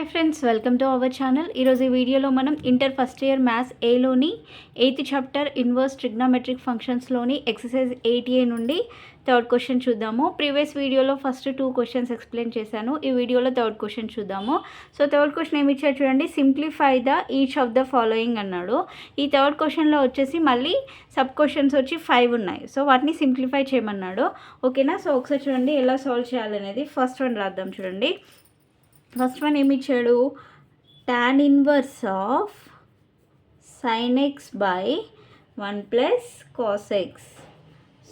Hi friends, welcome to our channel. ఈరోజు ఈ వీడియోలో మనం ఇంటర్ ఫస్ట్ ఇయర్ మ్యాథ్స్ ఏలోని 8th చాప్టర్ ఇన్వర్స్ ట్రిగ్నోమెట్రిక్ ఫంక్షన్స్లోని ఎక్సర్సైజ్ 8A నుండి థర్డ్ క్వశ్చన్ చూద్దాము. ప్రీవియస్ వీడియోలో ఫస్ట్ 2 క్వశ్చన్స్ ఎక్స్ప్లెయిన్ చేశాను. ఈ వీడియోలో థర్డ్ క్వశ్చన్ చూద్దాము. సో థర్డ్ క్వశ్చన్ ఏమి ఇచ్చారు చూడండి, simplify the each of the following అన్నాడు. ఈ థర్డ్ క్వశ్చన్లో వచ్చేసి మళ్ళీ సబ్ క్వశ్చన్స్ వచ్చి 5 ఉన్నాయి. సో వాటిని సింప్లిఫై చేయమన్నాడు. ఓకేనా? సో ఒకసారి చూడండి ఎలా సాల్వ్ చేయాలనేది. ఫస్ట్ వన్ రాద్దాం చూడండి. ఫస్ట్ వన్ ఏమి ఇచ్చాడు, tan inverse of sin x by 1 plus cos x.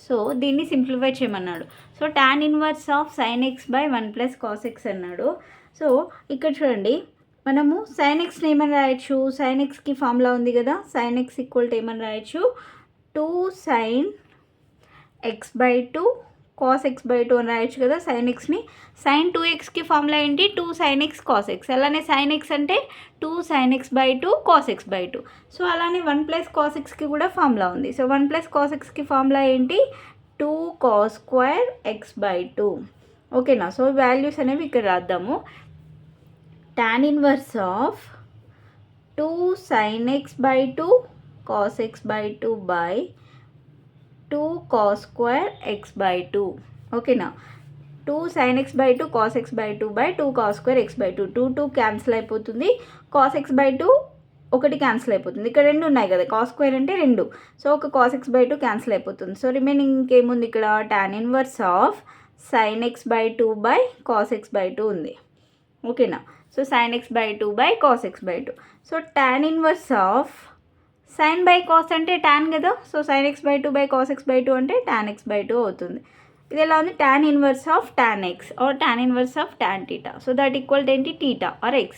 So దీన్ని సింప్లిఫై చేయమన్నాడు. So tan inverse of sin x by 1 plus cos x అన్నాడు. సో ఇక్కడ చూడండి, మనము sin xని ఏమని రాయొచ్చు, sin xకి ఫార్ములా ఉంది కదా, sin x ఈక్వల్ టు ఏమని రాయొచ్చు, 2 sin x by 2 cos x by 2 అని రాయొచ్చు కదా sin xని. sin 2xకి ఫార్ములా ఏంటి, 2 sin x cos x. అలానే sin x అంటే 2 sin x by 2 cos x by 2. So అలానే 1 ప్లస్ cos xకి కూడా ఫార్ములా ఉంది. సో 1 ప్లస్ cos xకి ఫార్ములా ఏంటి, 2 cos స్క్వేర్ x బై 2. ఓకేనా? సో వాల్యూస్ అనేవి ఇక్కడ రాద్దాము. tan inverse of 2 sin x by 2 cos x by 2 by 2 cos square x by 2. ఓకేనా? 2 sin x by 2 cos x by 2 by 2 cos square x by 2. 2 cancel అయిపోతుంది. cos x by 2 ఒకటి cancel అయిపోతుంది. ఇక్కడ 2 ఉన్నాయి కదా, cos square అంటే 2. So ఒక cos x by 2 cancel అయిపోతుంది. సో రిమైనింగ్ ఇంకేముంది ఇక్కడ, tan inverse of sin x by 2 by cos x by 2 ఉంది. ఓకేనా? So sin x by 2 by cos x by 2. So tan inverse of sin by cos అంటే tan కదా. So sin x by 2 by cos x by 2 అంటే tan x by 2 అవుతుంది. ఇది ఎలా ఉంది, tan inverse of tan x or tan inverse of tan θ. So that equal to ఏంటి, θ are x.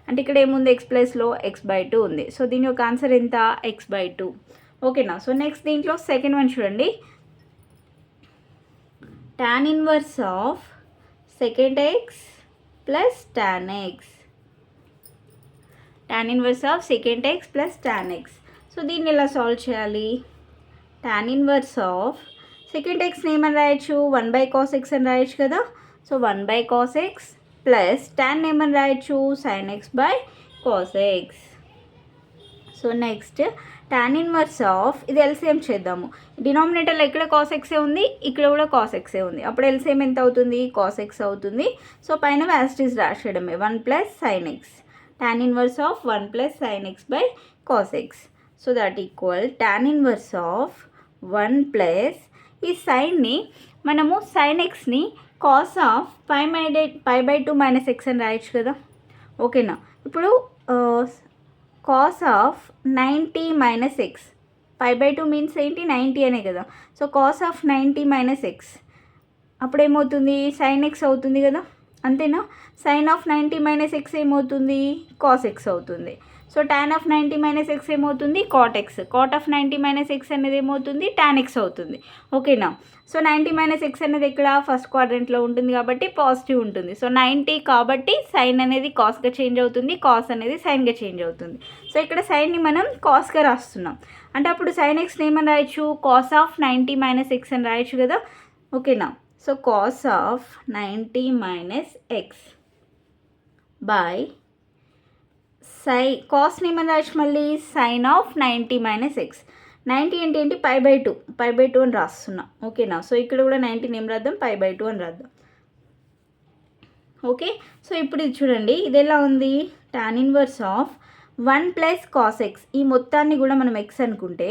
అంటే ఇక్కడ ఏముంది, x ప్లస్లో x బై 2 ఉంది. సో దీని యొక్క ఆన్సర్ ఎంత, x బై 2. ఓకేనా? సో నెక్స్ట్ దీంట్లో సెకండ్ వన్ చూడండి, tan inverse of second x plus tan x. tan inverse of second x plus tan x. So దీన్ని ఎలా సాల్వ్ చేయాలి, tan ఇన్వర్స్ ఆఫ్ సెకండ్ ఎక్స్ని ఏమని రాయొచ్చు, 1 బై cos x అని రాయొచ్చు కదా. So 1 by cos x plus tan ఏమని రాయొచ్చు, sin x by cos x. So next tan inverse of, ఇది ఎల్సిఎం చేద్దాము. డినామినేటర్లో ఇక్కడ cos x ఉంది, ఇక్కడ కూడా cos x ఉంది. అప్పుడు ఎల్సిఎం ఎంత అవుతుంది, cos x అవుతుంది. సో పైన యాస్టీస్ రాసేయడమే, 1 plus sin x. tan inverse of 1 plus sin x by cos x. So that equal tan inverse of 1 plus, ఈ సైన్ని మనము sin xని cos of pi by 2 minus x అని రాయొచ్చు కదా. ఓకేనా? ఇప్పుడు cos of 90 minus x, pi by 2 means ఏంటి, 90 అనే కదా. So cos of 90 minus x అప్పుడు ఏమవుతుంది, sin x అవుతుంది కదా. అంతేనా? sin ఆఫ్ 90 మైనస్ x ఏమవుతుంది, cos x అవుతుంది. So tan of 90 minus x ఏమవుతుంది, cot x. cot of 90 minus x అనేది ఏమవుతుంది, tan x అవుతుంది. ఓకేనా? సో 90 మైనస్ x అనేది ఇక్కడ ఫస్ట్ క్వాడ్రంట్లో ఉంటుంది కాబట్టి పాజిటివ్ ఉంటుంది. సో 90 కాబట్టి సైన్ అనేది కాస్గా చేంజ్ అవుతుంది, కాస్ అనేది సైన్గా చేంజ్ అవుతుంది. సో ఇక్కడ సైన్ని మనం కాస్గా రాస్తున్నాం. అంటే అప్పుడు sin xని ఏమని రాయొచ్చు, cos ఆఫ్ 90 మైనస్ x అని రాయొచ్చు కదా. ఓకేనా? So cos of 90 minus x by కాస్ని ఏమని రాయొచ్చు మళ్ళీ, sin ఆఫ్ 90 మైనస్ x. 90 అంటే ఏంటి, పై బై 2 అని రాస్తున్నా. ఓకేనా? సో ఇక్కడ కూడా 90 ఏం రాద్దాం, పై బై 2 అని రాద్దాం. ఓకే. సో ఇప్పుడు ఇది చూడండి, ఇది ఎలా ఉంది, tan inverse of 1 plus cos x. ఈ మొత్తాన్ని కూడా మనం x అనుకుంటే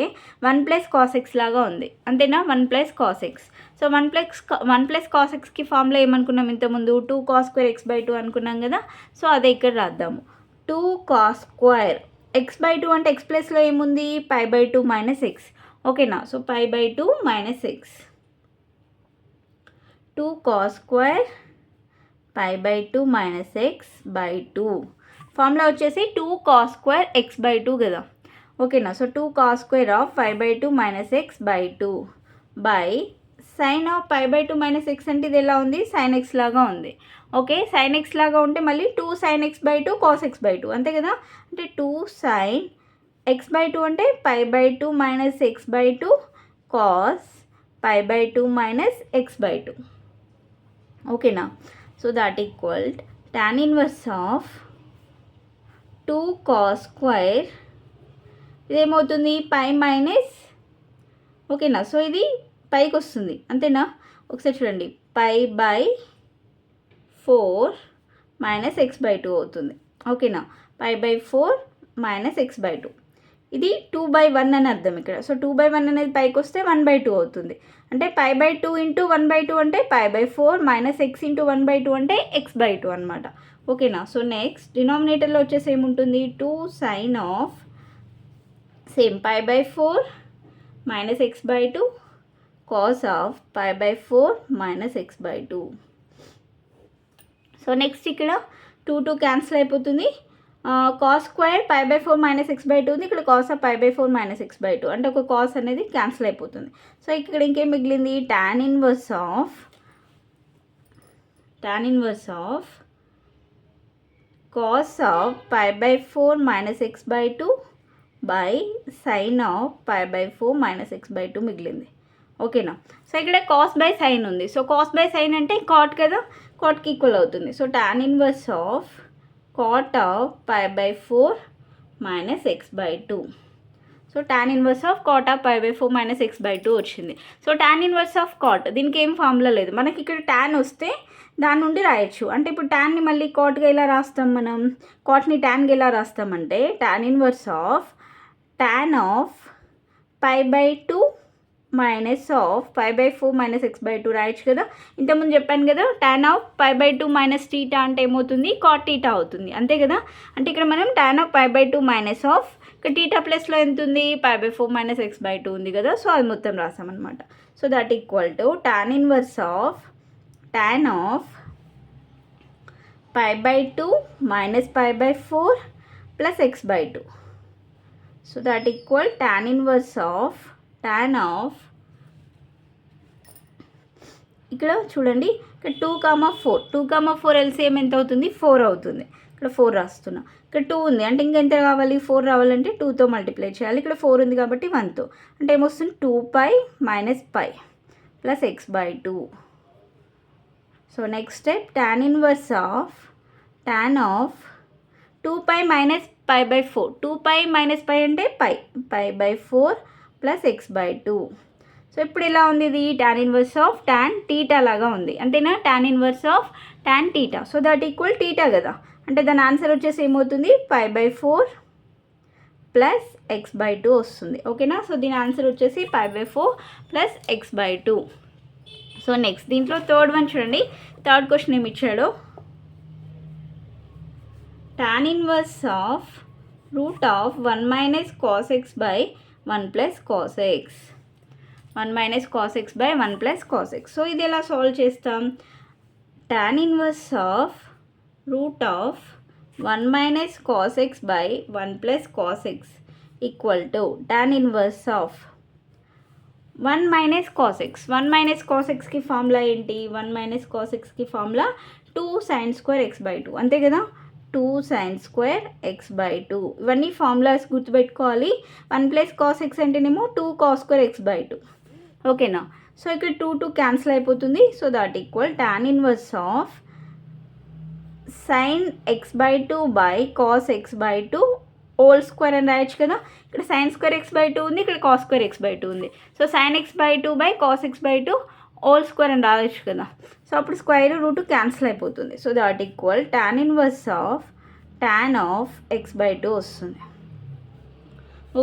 1 ప్లస్ cos x లాగా ఉంది. అంతేనా? 1 plus cos x. So 1 plus cos xకి ఫార్ములా ఏమనుకున్నాం ఇంతకుముందు, 2 cos స్క్వేర్ x బై 2 అనుకున్నాం కదా. సో అదే ఇక్కడ రాద్దాము, 2 cos స్క్వేర్ x బై 2 అంటే x ప్లస్లో ఏముంది, పై బై 2 మైనస్ x. ఓకేనా? So pi by 2 minus x, 2 cos square pi by 2 minus x by 2. Formula వచ్చేసి 2 cos స్క్వేర్ x బై 2 కదా. ఓకేనా? So 2 cos square of pi by 2 minus x by 2 by sin of pi by 2 minus x అంటే ఇది ఎలా ఉంది, sin x లాగా ఉంది. Okay, sin x లాగా ఉంటే మళ్ళీ 2 sin x by 2 cos x by 2 అంతే కదా. అంటే 2 sin x బై 2 అంటే pi by 2 minus x by 2 cos pi by 2 minus x by 2. ఓకేనా? So that equal tan inverse of 2 cos square ఇదేమవుతుంది pi minus, ఓకేనా. సో ఇది పైకి వస్తుంది అంతేనా. ఒకసారి చూడండి, pi by 4 minus x by 2 అవుతుంది, ఓకేనా. Pi by 4 minus x by 2 ఇది 2/1 అని అర్థం ఇక్కడ. సో 2/1 అనేది పైకి వస్తే 1/2 అవుతుంది. అంటే పై బై 2 ఇంటూ 1/2 అంటే pi by 4 minus x into 1/2 అంటే ఎక్స్ బై 2 అనమాట, ఓకేనా. సో నెక్స్ట్ డినామినేటర్లో వచ్చేసి ఏముంటుంది, 2 sine of same pi by 4 minus x by 2 cos of pi by 4 minus x by 2. So next ఇక్కడ 2 క్యాన్సిల్ అయిపోతుంది. Cos square pi by 4 minus x by 2 ఉంది, ఇక్కడ cos of pi by 4 minus x by 2 అంటే ఒక cos అనేది cancel అయిపోతుంది. So ఇక్కడ ఇంకేం మిగిలింది, tan inverse of cos of pi by 4 minus x by 2 by sine of pi by 4 minus x by 2 మిగిలింది, ఓకేనా. సో ఇక్కడ కాస్ బై సైన్ ఉంది. సో కాస్ బై సైన్ అంటే కాట్ కదా, కాట్కి ఈక్వల్ అవుతుంది. So tan inverse of cot of pi by 4 minus x by 2. So tan inverse of cot of pi by 4 minus x by 2 వచ్చింది. So tan inverse of cot దీనికి ఏం formula లేదు, మనకి ఇక్కడ tan వస్తే దాని నుండి రాయొచ్చు. అంటే ఇప్పుడు tanని మళ్ళీ cotగా ఎలా రాస్తాం మనం, cotని tanగా ఎలా రాస్తామంటే tan ఇన్వర్స్ ఆఫ్ tan ఆఫ్ pi by 2 minus of pi by 4 minus x by 2 రాయొచ్చు కదా. ఇంతకుముందు చెప్పాను కదా, tan of pi by 2 minus theta అంటే ఏమవుతుంది, కాట్ టీటా అవుతుంది, అంతే కదా. అంటే ఇక్కడ మనం tan of pi by 2 minus of ఇక్కడ టీటా ప్లస్లో ఎంత ఉంది, pi by 4 minus x by 2 ఉంది కదా. సో అది మొత్తం రాసామన్నమాట. So that equal to tan inverse of tan of pi by 2 minus pi by 4 plus x by 2. So that equal tan inverse of tan of ఇక్కడ చూడండి, ఇక్కడ 2,4 LCM ఎంత అవుతుంది, 4 అవుతుంది. ఇక్కడ 4 రాస్తున్నా, ఇక్కడ 2 ఉంది అంటే ఇంకెంత కావాలి, 4 రావాలంటే 2తో మల్టిప్లై చేయాలి. ఇక్కడ 4 ఉంది కాబట్టి 1తో అంటే ఏమొస్తుంది, 2π minus pi plus x by 2. So next step tan inverse of 2π minus pi by 4, 2π minus pi అంటే pi by 4 plus x by 2. So ఇప్పుడు ఇలా ఉంది, ఇది tan inverse of tan theta లాగా ఉంది అంతేనా, tan inverse of tan theta. So that equal theta కదా, అంటే దాని ఆన్సర్ వచ్చేసి ఏమవుతుంది, pi by 4 plus x by 2 వస్తుంది, ఓకేనా. సో దీని ఆన్సర్ వచ్చేసి pi by 4 plus x by 2. So next దీంట్లో థర్డ్ వన్ చూడండి, థర్డ్ క్వశ్చన్ ఏమి ఇచ్చాడో, tan inverse of root of 1 minus cos x by 1 plus cos x, 1 minus cos x by 1 plus cos x. So ఇది ఎలా solve చేస్తాం, tan inverse of root of 1 minus cos x by 1 plus cos x equal to tan inverse of 1 minus cos x. 1 minus cos ఎక్స్కి formula ఏంటి, 1 minus cos ఎక్స్కి formula 2 sine square x by 2 అంతే కదా, 2 sine square x by 2. ఇవన్నీ formulas గుర్తుపెట్టుకోవాలి. 1 plus cos X అంటేనేమో 2 cos square x by 2, ఓకేనా. So ఇక్కడ 2 క్యాన్సిల్ అయిపోతుంది. So that equal tan inverse of sign X by 2 by cos x by 2 whole square అని రాయొచ్చు కదా. ఇక్కడ సైన్ స్క్వేర్ ఎక్స్ బై 2 ఉంది, ఇక్కడ కాస్ స్క్వేర్ ఎక్స్ బై 2 ఉంది. So sign X by 2 by cos x by 2 whole square అని రాయొచ్చు కదా. సో అప్పుడు స్క్వేర్ రూట్ క్యాన్సిల్ అయిపోతుంది. So that equal tan inverse of tan of X by 2 వస్తుంది,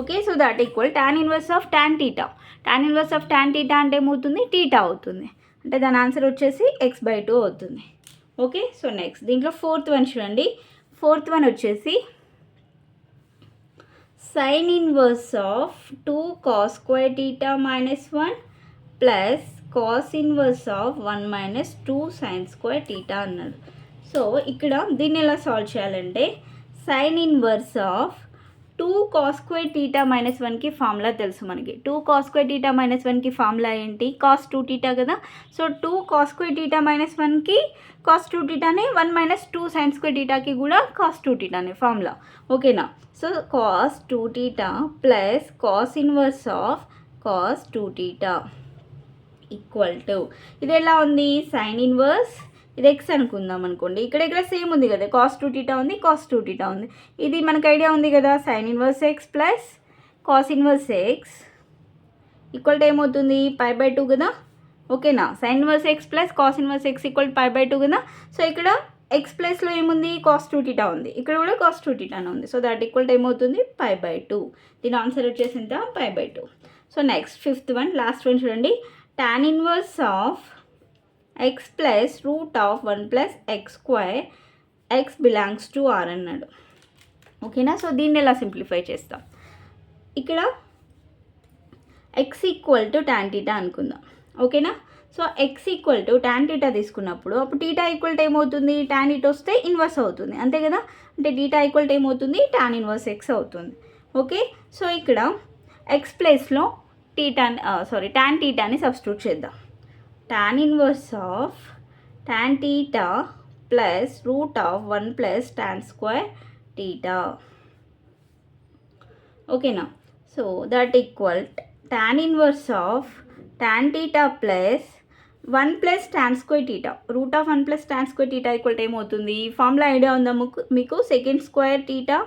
okay. So that equal tan inverse of tan theta. tan inverse of tan theta అంటే ఏమవుతుంది, theta అవుతుంది, అంటే దాని ఆన్సర్ వచ్చేసి ఎక్స్ బై 2 అవుతుంది, okay. So next దీంట్లో fourth one చూడండి, ఫోర్త్ వన్ వచ్చేసి sine inverse of 2 cos square theta minus 1 plus cos inverse of 1 minus 2 sine square theta అన్నాడు. సో ఇక్కడ దీన్ని ఎలా సాల్వ్ చేయాలంటే sine inverse of 2 cos square theta minus 1కి formula తెలుసు మనకి. 2 కాస్ స్క్వేర్ టీటా మైనస్ 1కి ఫార్ములా ఏంటి, కాస్ 2 టీటా కదా. So 2 cos square theta minus 1కి కాస్ 2 టీటానే, 1 మైనస్ 2 సైన్ స్క్వేర్ టీటాకి కూడా కాస్ 2 టీటానే ఫార్ములా, ఓకేనా. So cos 2 theta plus cos inverse of cos 2 theta equal to, ఇది ఎలా ఉంది, సైన్ ఇన్వర్స్ ఇది ఎక్స్ అనుకుందాం అనుకోండి. ఇక్కడ సేమ్ ఉంది కదా, కాస్ 2θ ఉంది, కాస్ 2θ ఉంది. ఇది మనకు ఐడియా ఉంది కదా, sine inverse x plus cos inverse x equal to ఏమవుతుంది, π/2 కదా. ఓకేనా, sine inverse x plus cos inverse x equal to π/2 కదా. సో ఇక్కడ ఎక్స్ ప్లస్లో ఏముంది, కాస్ 2θ ఉంది, ఇక్కడ కూడా కాస్ 2θ ఉంది. సో దట్ ఈక్వల్ టు ఏమవుతుంది, π/2. దీని ఆన్సర్ వచ్చేసి ఎంత, π/2. So next 5th one, last one చూడండి. Tan inverse of x plus root of 1 + x² x belongs to R అన్నాడు. ఓకేనా, సో దీన్ని ఎలా సింప్లిఫై చేస్తాం. ఇక్కడ ఎక్స్ ఈక్వల్ టు tan θ అనుకుందాం. ఓకేనా, so x equal to tan θ తీసుకున్నప్పుడు అప్పుడు θ ఈక్వల్ టు ఏమవుతుంది, tan ఇట్ వస్తే ఇన్వర్స్ అవుతుంది, అంతే కదా. అంటే θ ఈక్వల్ టు ఏమవుతుంది, tan ఇన్వర్స్ ఎక్స్ అవుతుంది. ఓకే, సో ఇక్కడ ఎక్స్ ప్లేస్లో tan θని సబ్స్టిట్యూట్ చేద్దాం. tan inverse of tan θ plus root of 1 + tan² θ. ఓకేనా, so that equal tan inverse of tan θ plus 1 + tan² θ, root of 1 + tan² θ equal to ఏమవుతుంది, formula idea ఉందా మీకు, sec² θ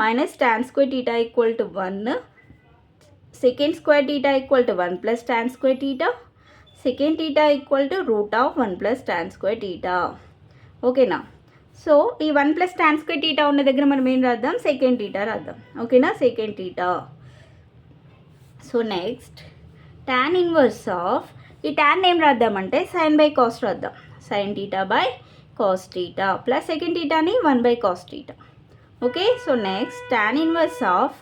minus tan² θ equal to 1, sec² θ equal to 1 + tan² θ, secant θ equal to root of 1 + tan² θ. ఓకేనా, so ఈ 1 + tan² θ ఉన్న దగ్గర మనం ఏం రాద్దాం, secant θ రాద్దాం. ఓకేనా, secant θ. So next tan inverse of, ఈ tan ఏం రాద్దామంటే sin/cos రాద్దాం, sin θ/cos θ ప్లస్ secant θని 1/cos θ. Okay, so next tan inverse of,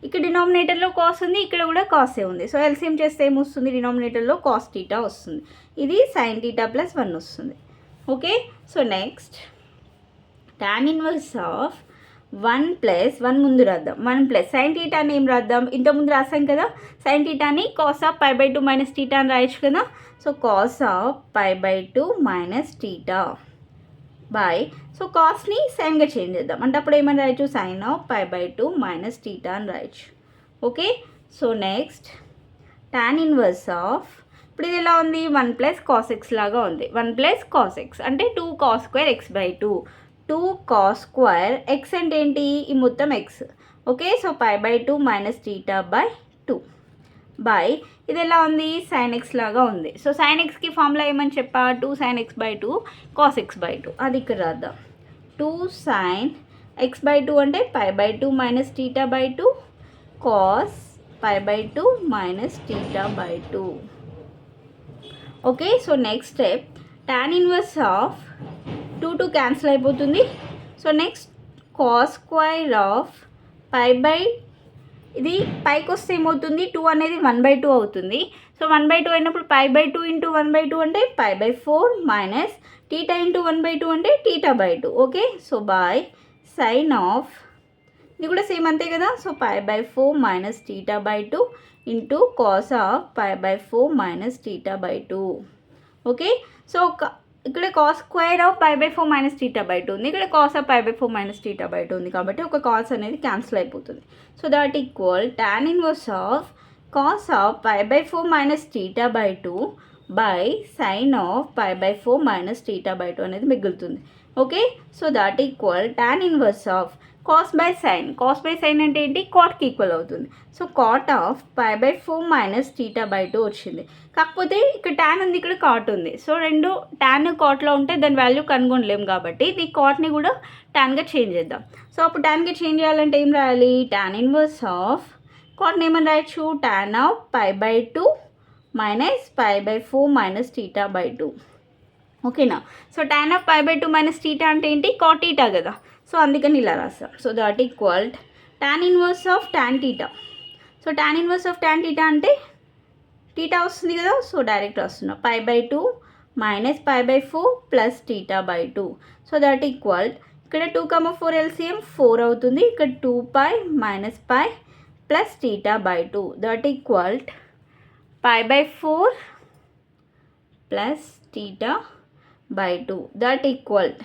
ఇక్కడ డినామినేటర్లో కాస్ ఉంది, ఇక్కడ కూడా కాసే ఉంది. సో ఎల్సిఎం చేస్తే ఏమొస్తుంది, డినామినేటర్లో cos θ వస్తుంది, ఇది sin θ + 1 వస్తుంది. Okay, so next tan inverse of 1 + 1 ముందు రాద్దాం, 1 + sin θని ఏం రాద్దాం, ఇంతకుముందు రాసాం కదా, sin θని cos ఆఫ్ π/2 - θ అని రాయొచ్చు కదా. So cos of π/2 - θ by, so కాస్ని సైన్గా చేంజ్ చేద్దాం, అంటే అప్పుడు ఏమని రాయొచ్చు, సైన్ ఆఫ్ π/2 - θ అని రాయొచ్చు. Okay, so next tan inverse of, ఇప్పుడు ఇది ఎలా ఉంది, 1 + cos x లాగా ఉంది, 1 + cos x అంటే 2 cos² x/2, 2 cos² x అంటే ఏంటి, ఈ మొత్తం x. ఓకే, సో π/2 - θ/2 బై, ఇది ఎలా ఉంది, sin x లాగా ఉంది. సో sin xకి ఫార్ములా ఏమని చెప్పా, 2 sin x/2 cos x/2, అది ఇక్కడ రాద్దాం. 2 sin x/2 అంటే π/2 - θ/2 cos π/2 - θ/2. Okay, so next step tan inverse of 2 cancel అయిపోతుంది. సో నెక్స్ట్ cos² ఆఫ్ ఇది పైకి వస్తే ఏమవుతుంది, 2 అనేది 1/2 అవుతుంది. సో 1/2 అయినప్పుడు π/2 × 1/2 అంటే π/4 మైనస్ θ × 1/2 అంటే θ/2. Okay, so by sine of, ఇది కూడా సేమ్ అంతే కదా. So π/4 - θ/2 into cos of π/4 - θ/2. Okay, so ఇక్కడ cos² ఆఫ్ π/4 - θ/2 ఉంది, ఇక్కడ కాస్ ఆఫ్ π/4 - θ/2 ఉంది, కాబట్టి ఒక కాస్ అనేది క్యాన్సిల్ అయిపోతుంది. So that equal tan inverse of cos of π/4 - θ/2 by sine of π/4 - θ/2 అనేది మిగులుతుంది. Okay, so that equal tan inverse of cos by sine అంటే ఏంటి, కాట్కి ఈక్వల్ అవుతుంది. సో కాట్ ఆఫ్ π/4 - θ/2 వచ్చింది. కాకపోతే ఇక్కడ tan ఉంది, ఇక్కడ కాట్ ఉంది. సో రెండు tan కాట్లో ఉంటే దాని వాల్యూ కనుగొనలేము కాబట్టి ఈ కాట్ని కూడా టాన్గా చేంజ్ చేద్దాం. సో అప్పుడు టాన్గా చేంజ్ చేయాలంటే ఏం రాయాలి, tan ఇన్వర్స్ ఆఫ్ కాట్ని ఏమని రాయొచ్చు, tan ఆఫ్ π/2 మైనస్ π/4 - θ/2. ఓకేనా, సో tan ఆఫ్ π/2 - θ అంటే ఏంటి, cot θ కదా. సో అందుకని ఇలా రాస్తాం. So that equal tan inverse of tan θ. So tan inverse of tan θ అంటే θ వస్తుంది కదా. సో డైరెక్ట్ వస్తున్నాం, π/2 minus π/4 plus θ/2. So that equal ఇక్కడ 2, 4 ఎల్సిఎం 4 అవుతుంది, ఇక్కడ 2π minus π plus θ/2. That equal π/4 plus θ/2. That equal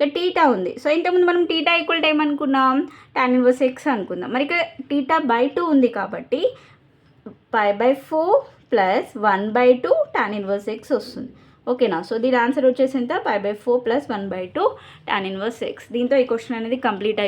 ఇక్కడ θ ఉంది. సో ఇంతకుముందు మనం θ ఈక్వల్ టు ఏమనుకున్నాం, tan ఇన్వర్స్ x అనుకుందాం. మరి ఇక్కడ θ/2 ఉంది కాబట్టి π/4 ప్లస్ 1/2 tan ఇన్వర్స్ x వస్తుంది. ఓకేనా. సో దీని ఆన్సర్ వచ్చేసి ఎంత 5/4 + 1/2 tan 1x. దీంతో ఈ క్వశ్చన్ అనేది కంప్లీట్ అయిపోయింది.